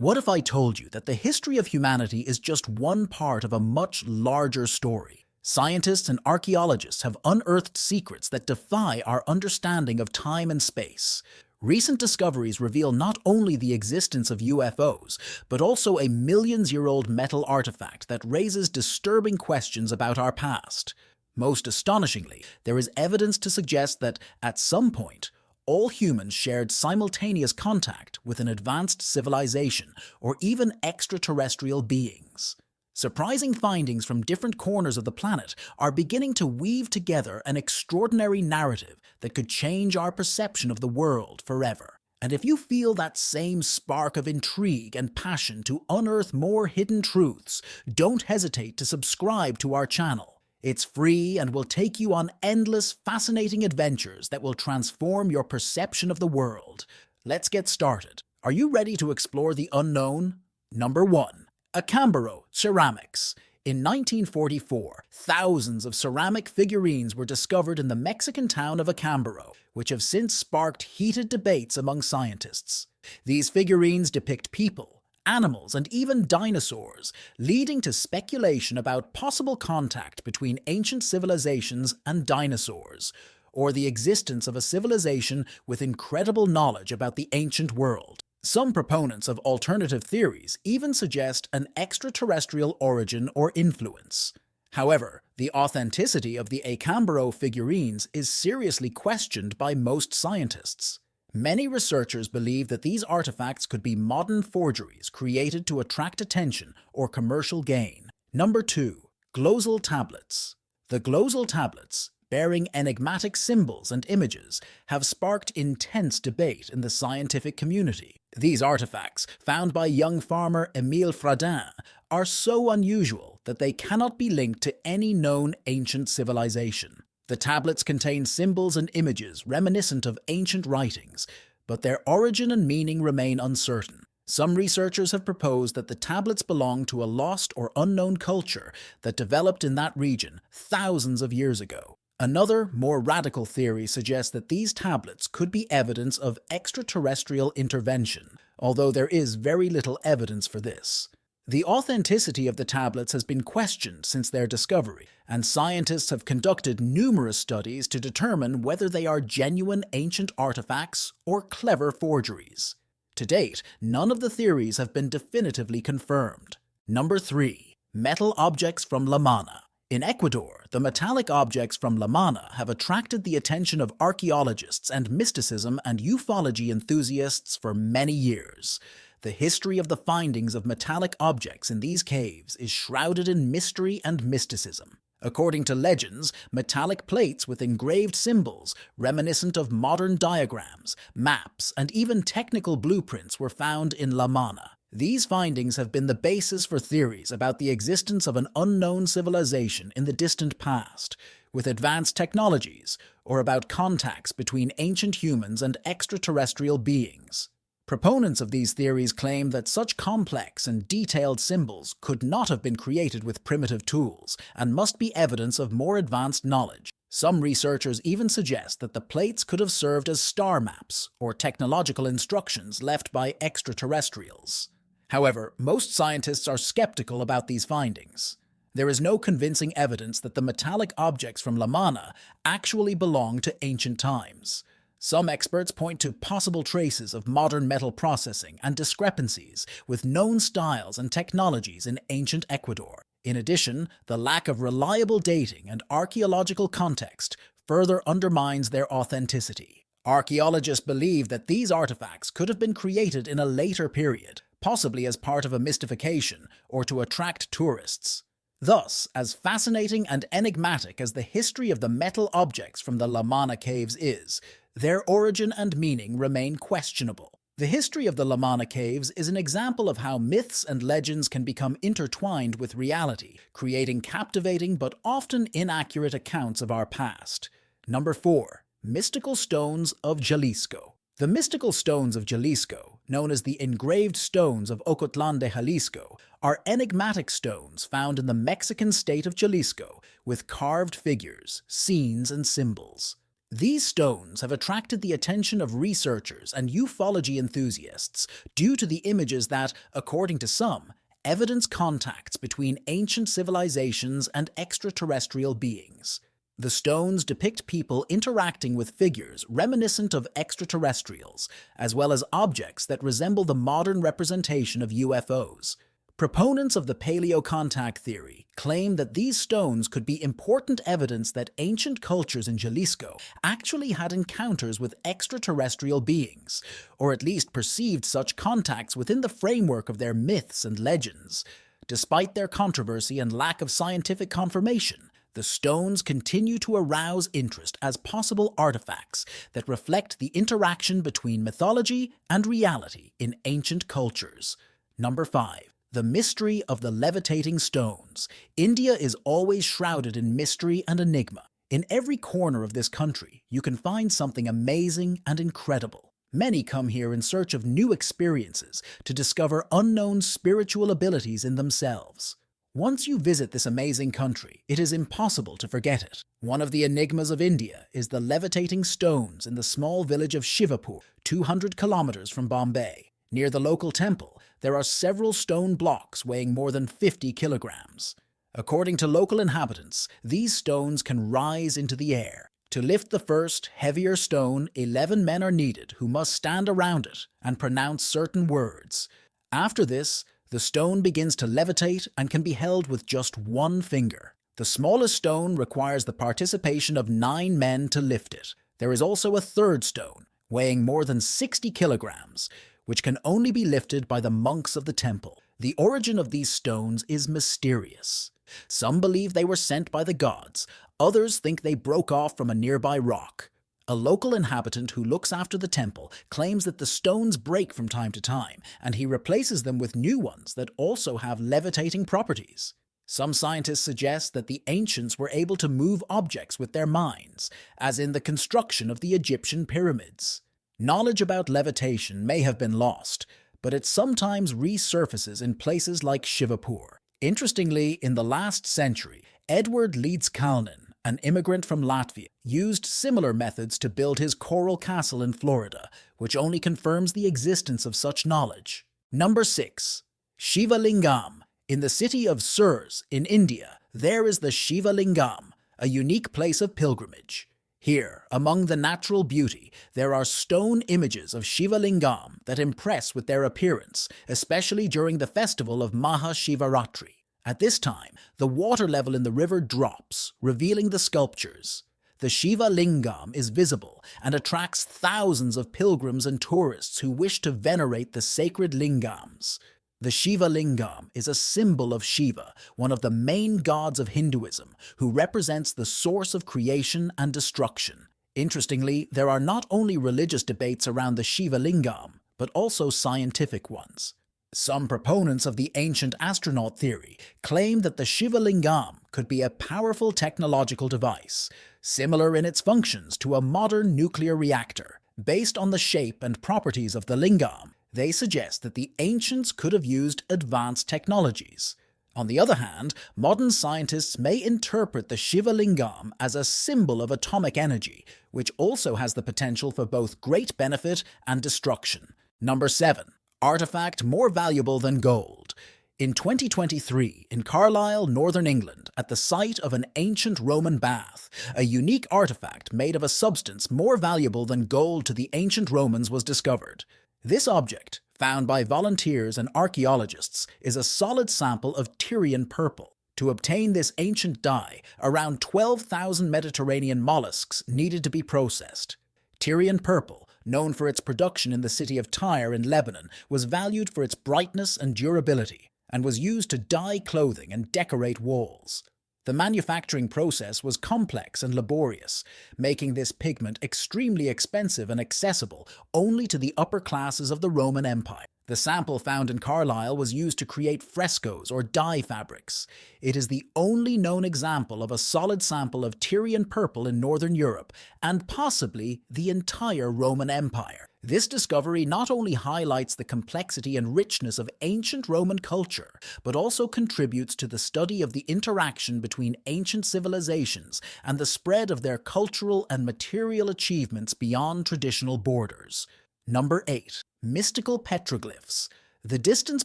What if I told you that the history of humanity is just one part of a much larger story? Scientists and archaeologists have unearthed secrets that defy our understanding of time and space. Recent discoveries reveal not only the existence of UFOs, but also a millions-year-old metal artifact that raises disturbing questions about our past. Most astonishingly, there is evidence to suggest that, at some point, all humans shared simultaneous contact with an advanced civilization or even extraterrestrial beings. Surprising findings from different corners of the planet are beginning to weave together an extraordinary narrative that could change our perception of the world forever. And if you feel that same spark of intrigue and passion to unearth more hidden truths, don't hesitate to subscribe to our channel. It's free and will take you on endless, fascinating adventures that will transform your perception of the world. Let's get started. Are you ready to explore the unknown? Number 1. Acámbaro ceramics. In 1944, thousands of ceramic figurines were discovered in the Mexican town of Acámbaro, which have since sparked heated debates among scientists. These figurines depict people, animals, and even dinosaurs, leading to speculation about possible contact between ancient civilizations and dinosaurs, or the existence of a civilization with incredible knowledge about the ancient world. Some proponents of alternative theories even suggest an extraterrestrial origin or influence. However, the authenticity of the Acámbaro figurines is seriously questioned by most scientists. Many researchers believe that these artifacts could be modern forgeries created to attract attention or commercial gain. Number 2. Glozal tablets. The glozal tablets, bearing enigmatic symbols and images, have sparked intense debate in the scientific community. These artifacts, found by young farmer Émile Fradin, are so unusual that they cannot be linked to any known ancient civilization. The tablets contain symbols and images reminiscent of ancient writings, but their origin and meaning remain uncertain. Some researchers have proposed that the tablets belong to a lost or unknown culture that developed in that region thousands of years ago. Another, more radical theory suggests that these tablets could be evidence of extraterrestrial intervention, although there is very little evidence for this. The authenticity of the tablets has been questioned since their discovery, and scientists have conducted numerous studies to determine whether they are genuine ancient artifacts or clever forgeries. To date, none of the theories have been definitively confirmed. Number 3. Metal objects from La Manna. In Ecuador, the metallic objects from La Manna have attracted the attention of archaeologists and mysticism and ufology enthusiasts for many years. The history of the findings of metallic objects in these caves is shrouded in mystery and mysticism. According to legends, metallic plates with engraved symbols, reminiscent of modern diagrams, maps, and even technical blueprints were found in La Manna. These findings have been the basis for theories about the existence of an unknown civilization in the distant past, with advanced technologies, or about contacts between ancient humans and extraterrestrial beings. Proponents of these theories claim that such complex and detailed symbols could not have been created with primitive tools and must be evidence of more advanced knowledge. Some researchers even suggest that the plates could have served as star maps or technological instructions left by extraterrestrials. However, most scientists are skeptical about these findings. There is no convincing evidence that the metallic objects from La Manna actually belong to ancient times. Some experts point to possible traces of modern metal processing and discrepancies with known styles and technologies in ancient Ecuador. In addition, the lack of reliable dating and archaeological context further undermines their authenticity. Archaeologists believe that these artifacts could have been created in a later period, possibly as part of a mystification or to attract tourists. Thus, as fascinating and enigmatic as the history of the metal objects from the La Manna caves is, their origin and meaning remain questionable. The history of the La Manna caves is an example of how myths and legends can become intertwined with reality, creating captivating but often inaccurate accounts of our past. Number 4. Mystical stones of Jalisco. The mystical stones of Jalisco, known as the engraved stones of Ocotlán de Jalisco, are enigmatic stones found in the Mexican state of Jalisco with carved figures, scenes, and symbols. These stones have attracted the attention of researchers and ufology enthusiasts due to the images that, according to some, evidence contacts between ancient civilizations and extraterrestrial beings. The stones depict people interacting with figures reminiscent of extraterrestrials, as well as objects that resemble the modern representation of UFOs. Proponents of the paleocontact theory claim that these stones could be important evidence that ancient cultures in Jalisco actually had encounters with extraterrestrial beings, or at least perceived such contacts within the framework of their myths and legends. Despite their controversy and lack of scientific confirmation, the stones continue to arouse interest as possible artifacts that reflect the interaction between mythology and reality in ancient cultures. Number 5. The mystery of the levitating stones. India is always shrouded in mystery and enigma. In every corner of this country, you can find something amazing and incredible. Many come here in search of new experiences to discover unknown spiritual abilities in themselves. Once you visit this amazing country, it is impossible to forget it. One of the enigmas of India is the levitating stones in the small village of Shivapur, 200 kilometers from Bombay. Near the local temple, there are several stone blocks weighing more than 50 kilograms. According to local inhabitants, these stones can rise into the air. To lift the first, heavier stone, 11 men are needed who must stand around it and pronounce certain words. After this, the stone begins to levitate and can be held with just one finger. The smallest stone requires the participation of 9 men to lift it. There is also a third stone, weighing more than 60 kilograms, which can only be lifted by the monks of the temple. The origin of these stones is mysterious. Some believe they were sent by the gods, others think they broke off from a nearby rock. A local inhabitant who looks after the temple claims that the stones break from time to time, and he replaces them with new ones that also have levitating properties. Some scientists suggest that the ancients were able to move objects with their minds, as in the construction of the Egyptian pyramids. Knowledge about levitation may have been lost, but it sometimes resurfaces in places like Shivapur. Interestingly, in the last century, Edward Leeds-Kalnin, an immigrant from Latvia, used similar methods to build his coral castle in Florida, which only confirms the existence of such knowledge. Number 6. Shiva Lingam. In the city of Surs, in India, there is the Shiva Lingam, a unique place of pilgrimage. Here, among the natural beauty, there are stone images of Shiva Lingam that impress with their appearance, especially during the festival of Maha Shivaratri. At this time, the water level in the river drops, revealing the sculptures. The Shiva Lingam is visible and attracts thousands of pilgrims and tourists who wish to venerate the sacred lingams. The Shiva Lingam is a symbol of Shiva, one of the main gods of Hinduism, who represents the source of creation and destruction. Interestingly, there are not only religious debates around the Shiva Lingam, but also scientific ones. Some proponents of the ancient astronaut theory claim that the Shiva Lingam could be a powerful technological device, similar in its functions to a modern nuclear reactor. Based on the shape and properties of the lingam, they suggest that the ancients could have used advanced technologies. On the other hand, modern scientists may interpret the Shiva Lingam as a symbol of atomic energy, which also has the potential for both great benefit and destruction. Number 7. Artifact more valuable than gold. In 2023, in Carlisle, Northern England, at the site of an ancient Roman bath, a unique artifact made of a substance more valuable than gold to the ancient Romans was discovered. This object, found by volunteers and archaeologists, is a solid sample of Tyrian purple. To obtain this ancient dye, around 12,000 Mediterranean mollusks needed to be processed. Tyrian purple, known for its production in the city of Tyre in Lebanon, was valued for its brightness and durability, and was used to dye clothing and decorate walls. The manufacturing process was complex and laborious, making this pigment extremely expensive and accessible only to the upper classes of the Roman Empire. The sample found in Carlisle was used to create frescoes or dye fabrics. It is the only known example of a solid sample of Tyrian purple in Northern Europe, and possibly the entire Roman Empire. This discovery not only highlights the complexity and richness of ancient Roman culture, but also contributes to the study of the interaction between ancient civilizations and the spread of their cultural and material achievements beyond traditional borders. Number 8. Mystical petroglyphs. The distance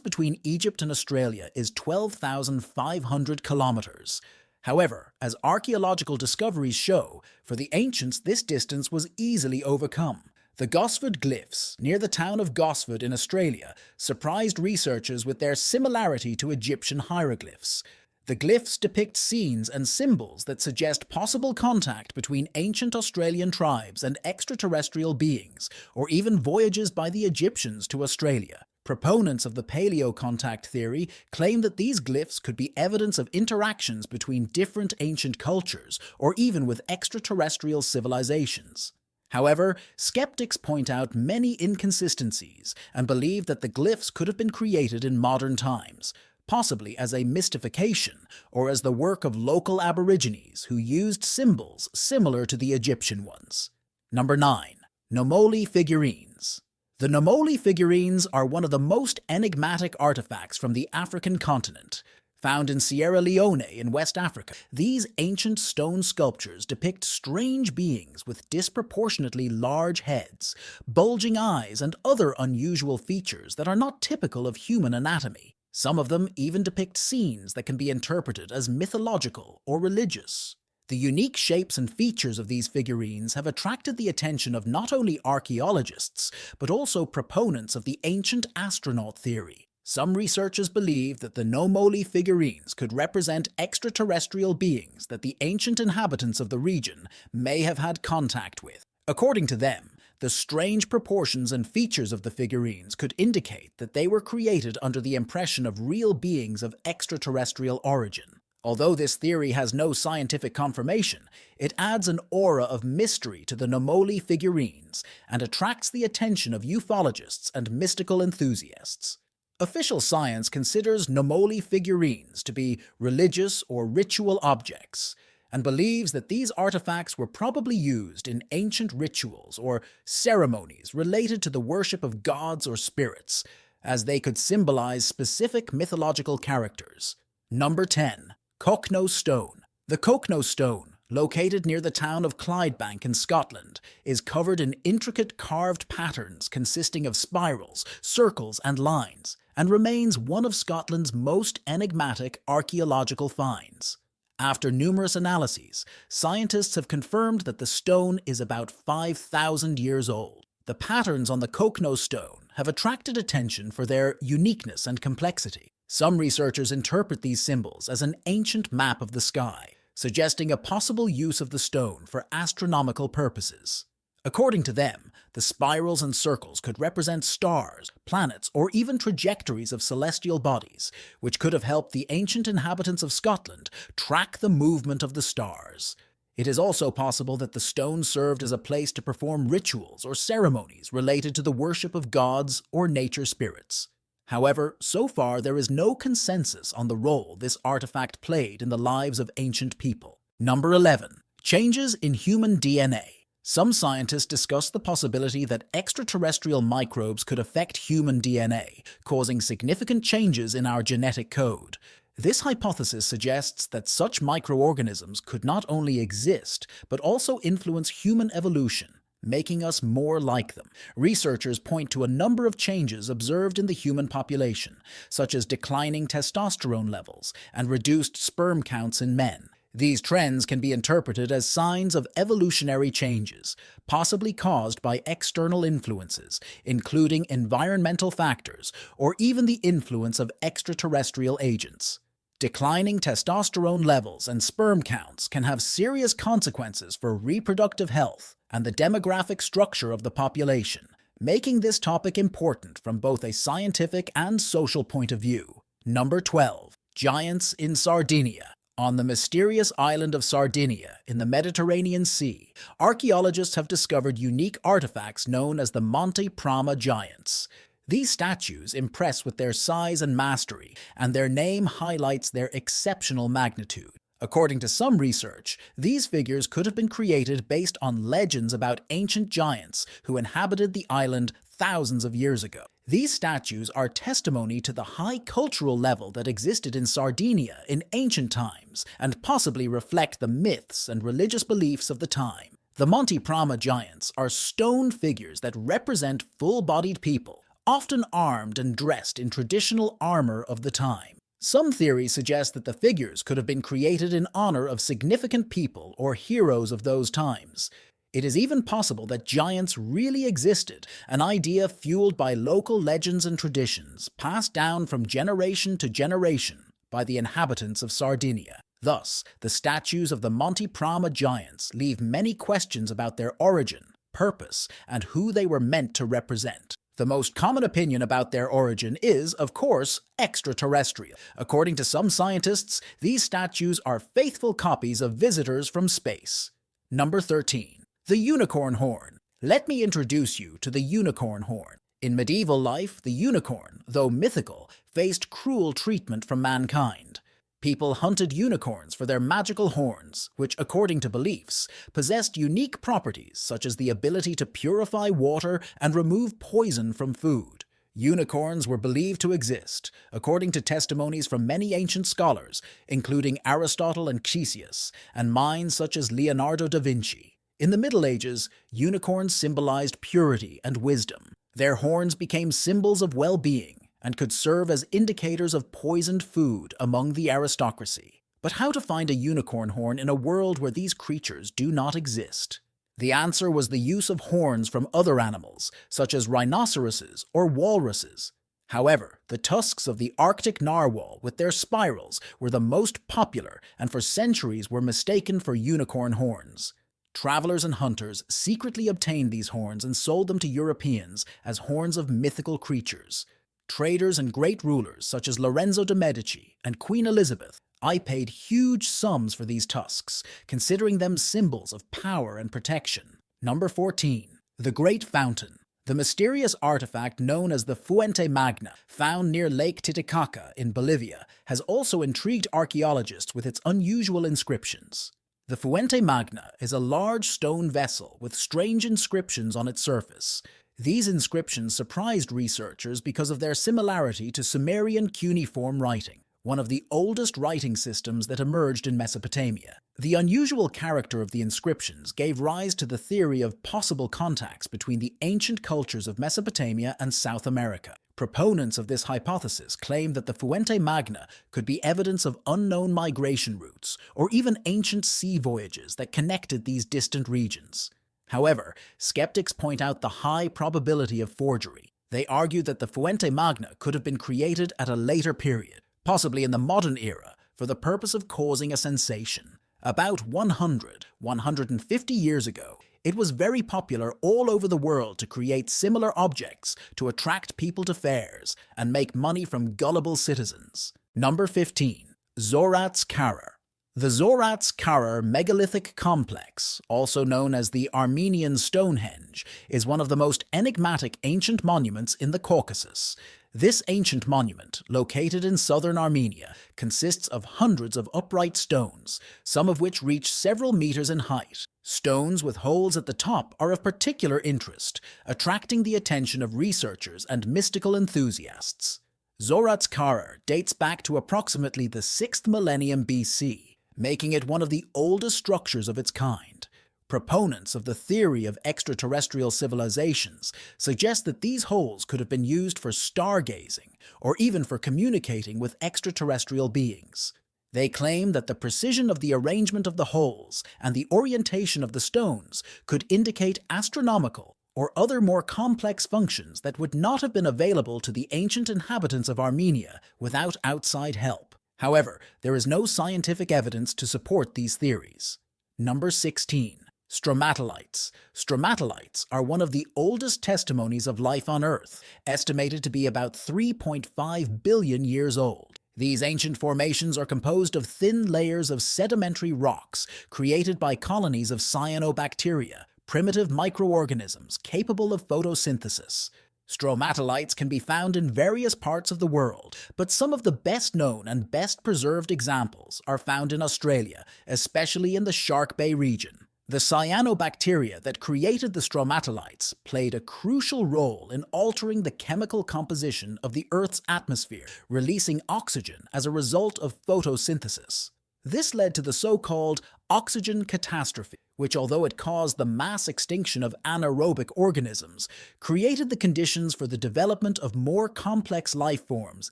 between Egypt and Australia is 12,500 kilometers. However, as archaeological discoveries show, for the ancients this distance was easily overcome. The Gosford glyphs, near the town of Gosford in Australia, surprised researchers with their similarity to Egyptian hieroglyphs. The glyphs depict scenes and symbols that suggest possible contact between ancient Australian tribes and extraterrestrial beings, or even voyages by the Egyptians to Australia. Proponents of the paleo-contact theory claim that these glyphs could be evidence of interactions between different ancient cultures, or even with extraterrestrial civilizations. However, skeptics point out many inconsistencies and believe that the glyphs could have been created in modern times, possibly as a mystification or as the work of local aborigines who used symbols similar to the Egyptian ones. Number 9. Nomoli figurines. The Nomoli figurines are one of the most enigmatic artifacts from the African continent. Found in Sierra Leone in West Africa, these ancient stone sculptures depict strange beings with disproportionately large heads, bulging eyes, and other unusual features that are not typical of human anatomy. Some of them even depict scenes that can be interpreted as mythological or religious. The unique shapes and features of these figurines have attracted the attention of not only archaeologists, but also proponents of the ancient astronaut theory. Some researchers believe that the Nomoli figurines could represent extraterrestrial beings that the ancient inhabitants of the region may have had contact with. According to them, the strange proportions and features of the figurines could indicate that they were created under the impression of real beings of extraterrestrial origin. Although this theory has no scientific confirmation, it adds an aura of mystery to the Nomoli figurines and attracts the attention of ufologists and mystical enthusiasts. Official science considers Nomoli figurines to be religious or ritual objects, and believes that these artifacts were probably used in ancient rituals or ceremonies related to the worship of gods or spirits, as they could symbolize specific mythological characters. Number 10. Cochno Stone. The Cochno Stone, located near the town of Clydebank in Scotland, is covered in intricate carved patterns consisting of spirals, circles, and lines, and remains one of Scotland's most enigmatic archaeological finds. After numerous analyses, scientists have confirmed that the stone is about 5,000 years old. The patterns on the Cochno Stone have attracted attention for their uniqueness and complexity. Some researchers interpret these symbols as an ancient map of the sky, suggesting a possible use of the stone for astronomical purposes. According to them, the spirals and circles could represent stars, planets, or even trajectories of celestial bodies, which could have helped the ancient inhabitants of Scotland track the movement of the stars. It is also possible that the stone served as a place to perform rituals or ceremonies related to the worship of gods or nature spirits. However, so far there is no consensus on the role this artifact played in the lives of ancient people. Number 11. Changes in human DNA. Some scientists discuss the possibility that extraterrestrial microbes could affect human DNA, causing significant changes in our genetic code. This hypothesis suggests that such microorganisms could not only exist, but also influence human evolution, making us more like them. Researchers point to a number of changes observed in the human population, such as declining testosterone levels and reduced sperm counts in men. These trends can be interpreted as signs of evolutionary changes, possibly caused by external influences, including environmental factors or even the influence of extraterrestrial agents. Declining testosterone levels and sperm counts can have serious consequences for reproductive health and the demographic structure of the population, making this topic important from both a scientific and social point of view. Number 12. Giants in Sardinia. On the mysterious island of Sardinia in the Mediterranean Sea, archaeologists have discovered unique artifacts known as the Monte Prama giants. These statues impress with their size and mastery, and their name highlights their exceptional magnitude. According to some research, these figures could have been created based on legends about ancient giants who inhabited the island thousands of years ago. These statues are testimony to the high cultural level that existed in Sardinia in ancient times and possibly reflect the myths and religious beliefs of the time. The Monte Prama giants are stone figures that represent full-bodied people, often armed and dressed in traditional armor of the time. Some theories suggest that the figures could have been created in honor of significant people or heroes of those times. It is even possible that giants really existed, an idea fueled by local legends and traditions passed down from generation to generation by the inhabitants of Sardinia. Thus, the statues of the Monte Prama giants leave many questions about their origin, purpose, and who they were meant to represent. The most common opinion about their origin is, of course, extraterrestrial. According to some scientists, these statues are faithful copies of visitors from space. Number 13. The unicorn horn. Let me introduce you to the unicorn horn. In medieval life, the unicorn, though mythical, faced cruel treatment from mankind. People hunted unicorns for their magical horns, which, according to beliefs, possessed unique properties such as the ability to purify water and remove poison from food. Unicorns were believed to exist, according to testimonies from many ancient scholars, including Aristotle and Ctesias, and minds such as Leonardo da Vinci. In the Middle Ages, unicorns symbolized purity and wisdom. Their horns became symbols of well-being and could serve as indicators of poisoned food among the aristocracy. But how to find a unicorn horn in a world where these creatures do not exist? The answer was the use of horns from other animals, such as rhinoceroses or walruses. However, the tusks of the Arctic narwhal with their spirals were the most popular and for centuries were mistaken for unicorn horns. Travelers and hunters secretly obtained these horns and sold them to Europeans as horns of mythical creatures. Traders and great rulers such as Lorenzo de' Medici and Queen Elizabeth I paid huge sums for these tusks, considering them symbols of power and protection. Number 14. The Great Fountain. The mysterious artifact known as the Fuente Magna, found near Lake Titicaca in Bolivia, has also intrigued archaeologists with its unusual inscriptions. The Fuente Magna is a large stone vessel with strange inscriptions on its surface. These inscriptions surprised researchers because of their similarity to Sumerian cuneiform writing, one of the oldest writing systems that emerged in Mesopotamia. The unusual character of the inscriptions gave rise to the theory of possible contacts between the ancient cultures of Mesopotamia and South America. Proponents of this hypothesis claim that the Fuente Magna could be evidence of unknown migration routes or even ancient sea voyages that connected these distant regions. However, skeptics point out the high probability of forgery. They argue that the Fuente Magna could have been created at a later period, possibly in the modern era, for the purpose of causing a sensation. About 150 years ago, it was very popular all over the world to create similar objects to attract people to fairs and make money from gullible citizens. Number 15. Zorat's Karar. The Zorat's Karar megalithic complex, also known as the Armenian Stonehenge, is one of the most enigmatic ancient monuments in the Caucasus. This ancient monument, located in southern Armenia, consists of hundreds of upright stones, some of which reach several meters in height. Stones with holes at the top are of particular interest, attracting the attention of researchers and mystical enthusiasts. Zorat's Karar dates back to approximately the 6th millennium BC. Making it one of the oldest structures of its kind. Proponents of the theory of extraterrestrial civilizations suggest that these holes could have been used for stargazing or even for communicating with extraterrestrial beings. They claim that the precision of the arrangement of the holes and the orientation of the stones could indicate astronomical or other more complex functions that would not have been available to the ancient inhabitants of Armenia without outside help. However, there is no scientific evidence to support these theories. Number 16. Stromatolites. Stromatolites are one of the oldest testimonies of life on Earth, estimated to be about 3.5 billion years old. These ancient formations are composed of thin layers of sedimentary rocks created by colonies of cyanobacteria, primitive microorganisms capable of photosynthesis. Stromatolites can be found in various parts of the world, but some of the best known and best preserved examples are found in Australia, especially in the Shark Bay region. The cyanobacteria that created the stromatolites played a crucial role in altering the chemical composition of the Earth's atmosphere, releasing oxygen as a result of photosynthesis. This led to the so-called oxygen catastrophe, which, although it caused the mass extinction of anaerobic organisms, created the conditions for the development of more complex life forms,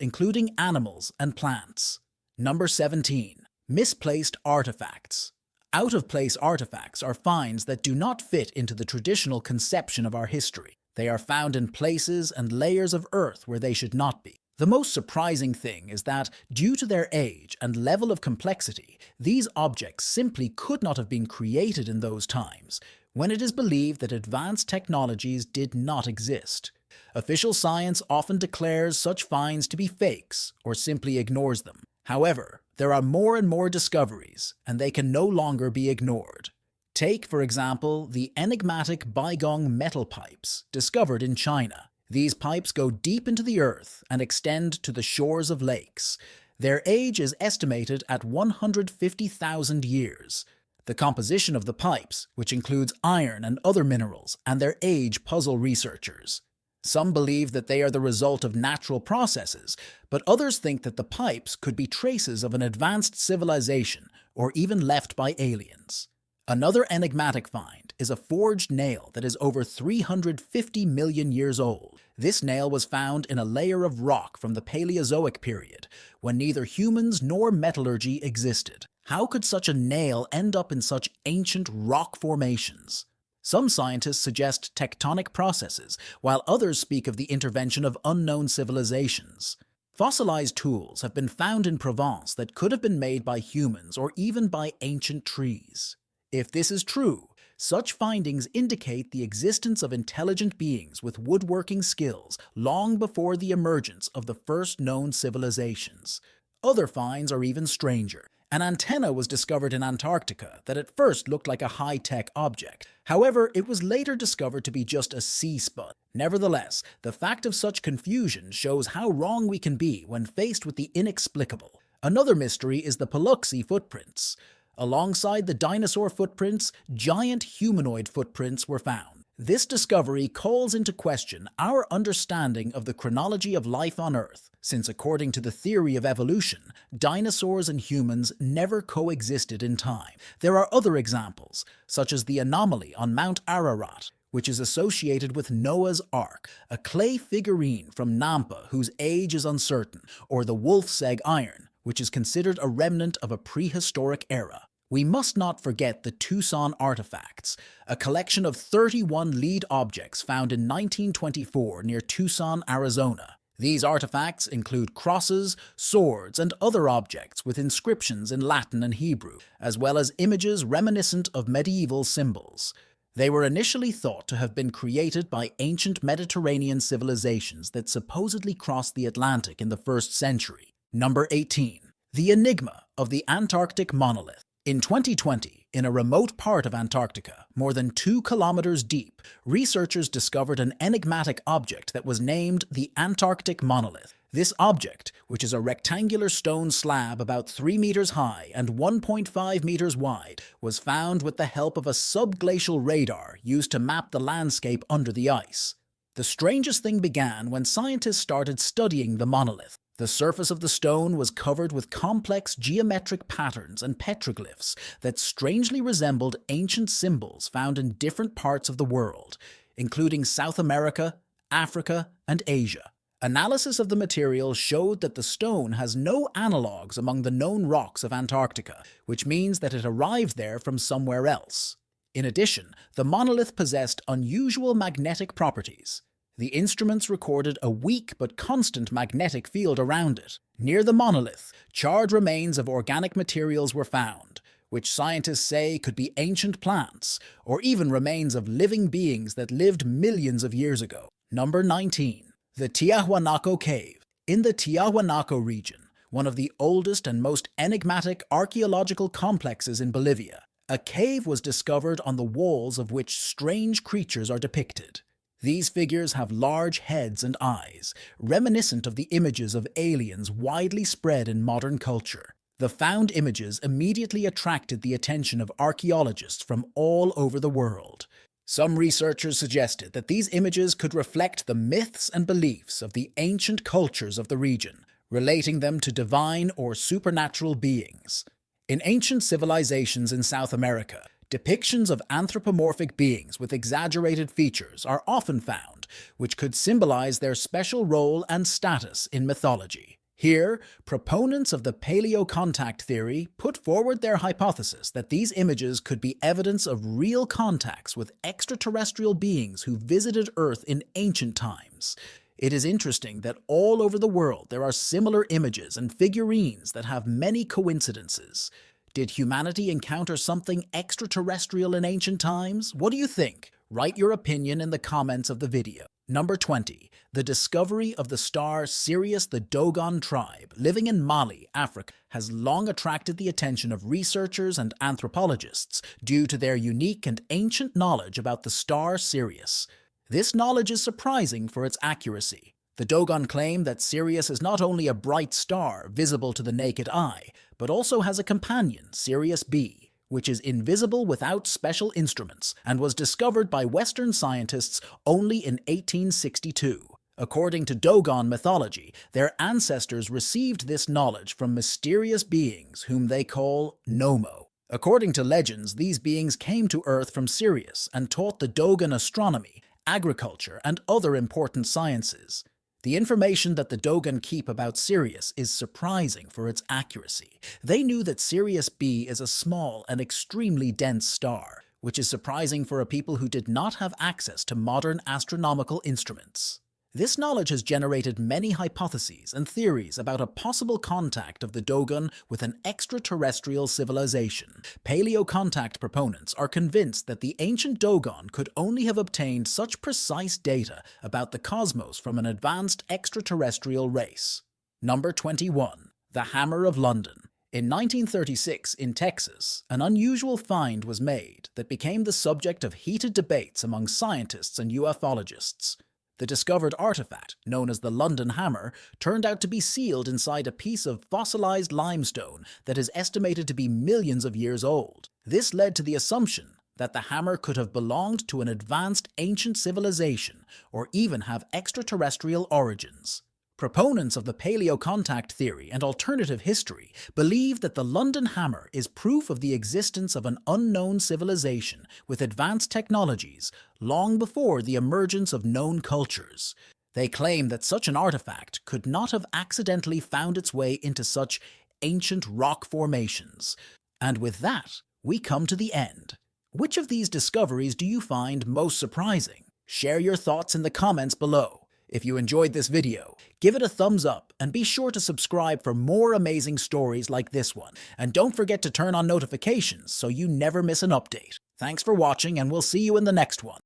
including animals and plants. Number 17. Misplaced artifacts. Out-of-place artifacts are finds that do not fit into the traditional conception of our history. They are found in places and layers of Earth where they should not be. The most surprising thing is that, due to their age and level of complexity, these objects simply could not have been created in those times, when it is believed that advanced technologies did not exist. Official science often declares such finds to be fakes or simply ignores them. However, there are more and more discoveries, and they can no longer be ignored. Take, for example, the enigmatic Baigong metal pipes discovered in China. These pipes go deep into the earth and extend to the shores of lakes. Their age is estimated at 150,000 years. The composition of the pipes, which includes iron and other minerals, and their age puzzle researchers. Some believe that they are the result of natural processes, but others think that the pipes could be traces of an advanced civilization or even left by aliens. Another enigmatic find is a forged nail that is over 350 million years old. This nail was found in a layer of rock from the Paleozoic period, when neither humans nor metallurgy existed. How could such a nail end up in such ancient rock formations? Some scientists suggest tectonic processes, while others speak of the intervention of unknown civilizations. Fossilized tools have been found in Provence that could have been made by humans or even by ancient trees. If this is true, such findings indicate the existence of intelligent beings with woodworking skills long before the emergence of the first known civilizations. Other finds are even stranger. An antenna was discovered in Antarctica that at first looked like a high-tech object. However, it was later discovered to be just a sea spud. Nevertheless, the fact of such confusion shows how wrong we can be when faced with the inexplicable. Another mystery is the Paluxy footprints. Alongside the dinosaur footprints, giant humanoid footprints were found. This discovery calls into question our understanding of the chronology of life on Earth, since according to the theory of evolution, dinosaurs and humans never coexisted in time. There are other examples, such as the anomaly on Mount Ararat, which is associated with Noah's Ark, a clay figurine from Nampa whose age is uncertain, or the wolf's egg iron, which is considered a remnant of a prehistoric era. We must not forget the Tucson artifacts, a collection of 31 lead objects found in 1924 near Tucson, Arizona. These artifacts include crosses, swords, and other objects with inscriptions in Latin and Hebrew, as well as images reminiscent of medieval symbols. They were initially thought to have been created by ancient Mediterranean civilizations that supposedly crossed the Atlantic in the 1st century. Number 18. The Enigma of the Antarctic Monolith. In 2020, in a remote part of Antarctica, more than 2 kilometers deep, researchers discovered an enigmatic object that was named the Antarctic Monolith. This object, which is a rectangular stone slab about 3 meters high and 1.5 meters wide, was found with the help of a subglacial radar used to map the landscape under the ice. The strangest thing began when scientists started studying the monolith. The surface of the stone was covered with complex geometric patterns and petroglyphs that strangely resembled ancient symbols found in different parts of the world, including South America, Africa, and Asia. Analysis of the material showed that the stone has no analogues among the known rocks of Antarctica, which means that it arrived there from somewhere else. In addition, the monolith possessed unusual magnetic properties. The instruments recorded a weak but constant magnetic field around it. Near the monolith, charred remains of organic materials were found, which scientists say could be ancient plants, or even remains of living beings that lived millions of years ago. Number 19. The Tiahuanaco Cave. In the Tiahuanaco region, one of the oldest and most enigmatic archaeological complexes in Bolivia, a cave was discovered on the walls of which strange creatures are depicted. These figures have large heads and eyes, reminiscent of the images of aliens widely spread in modern culture. The found images immediately attracted the attention of archaeologists from all over the world. Some researchers suggested that these images could reflect the myths and beliefs of the ancient cultures of the region, relating them to divine or supernatural beings. In ancient civilizations in South America, depictions of anthropomorphic beings with exaggerated features are often found, which could symbolize their special role and status in mythology. Here, proponents of the paleocontact theory put forward their hypothesis that these images could be evidence of real contacts with extraterrestrial beings who visited Earth in ancient times. It is interesting that all over the world there are similar images and figurines that have many coincidences. Did humanity encounter something extraterrestrial in ancient times? What do you think? Write your opinion in the comments of the video. Number 20. The discovery of the star Sirius. The Dogon tribe, living in Mali, Africa, has long attracted the attention of researchers and anthropologists due to their unique and ancient knowledge about the star Sirius. This knowledge is surprising for its accuracy. The Dogon claim that Sirius is not only a bright star visible to the naked eye, but also has a companion, Sirius B, which is invisible without special instruments and was discovered by Western scientists only in 1862. According to Dogon mythology, their ancestors received this knowledge from mysterious beings whom they call Nomo. According to legends, these beings came to Earth from Sirius and taught the Dogon astronomy, agriculture, and other important sciences. The information that the Dogon keep about Sirius is surprising for its accuracy. They knew that Sirius B is a small and extremely dense star, which is surprising for a people who did not have access to modern astronomical instruments. This knowledge has generated many hypotheses and theories about a possible contact of the Dogon with an extraterrestrial civilization. Paleocontact proponents are convinced that the ancient Dogon could only have obtained such precise data about the cosmos from an advanced extraterrestrial race. Number 21. The Hammer of London. In 1936, in Texas, an unusual find was made that became the subject of heated debates among scientists and ufologists. The discovered artifact, known as the London Hammer, turned out to be sealed inside a piece of fossilized limestone that is estimated to be millions of years old. This led to the assumption that the hammer could have belonged to an advanced ancient civilization or even have extraterrestrial origins. Proponents of the paleocontact theory and alternative history believe that the London Hammer is proof of the existence of an unknown civilization with advanced technologies long before the emergence of known cultures. They claim that such an artifact could not have accidentally found its way into such ancient rock formations. And with that, we come to the end. Which of these discoveries do you find most surprising? Share your thoughts in the comments below. If you enjoyed this video, give it a thumbs up and be sure to subscribe for more amazing stories like this one. And don't forget to turn on notifications so you never miss an update. Thanks for watching and we'll see you in the next one.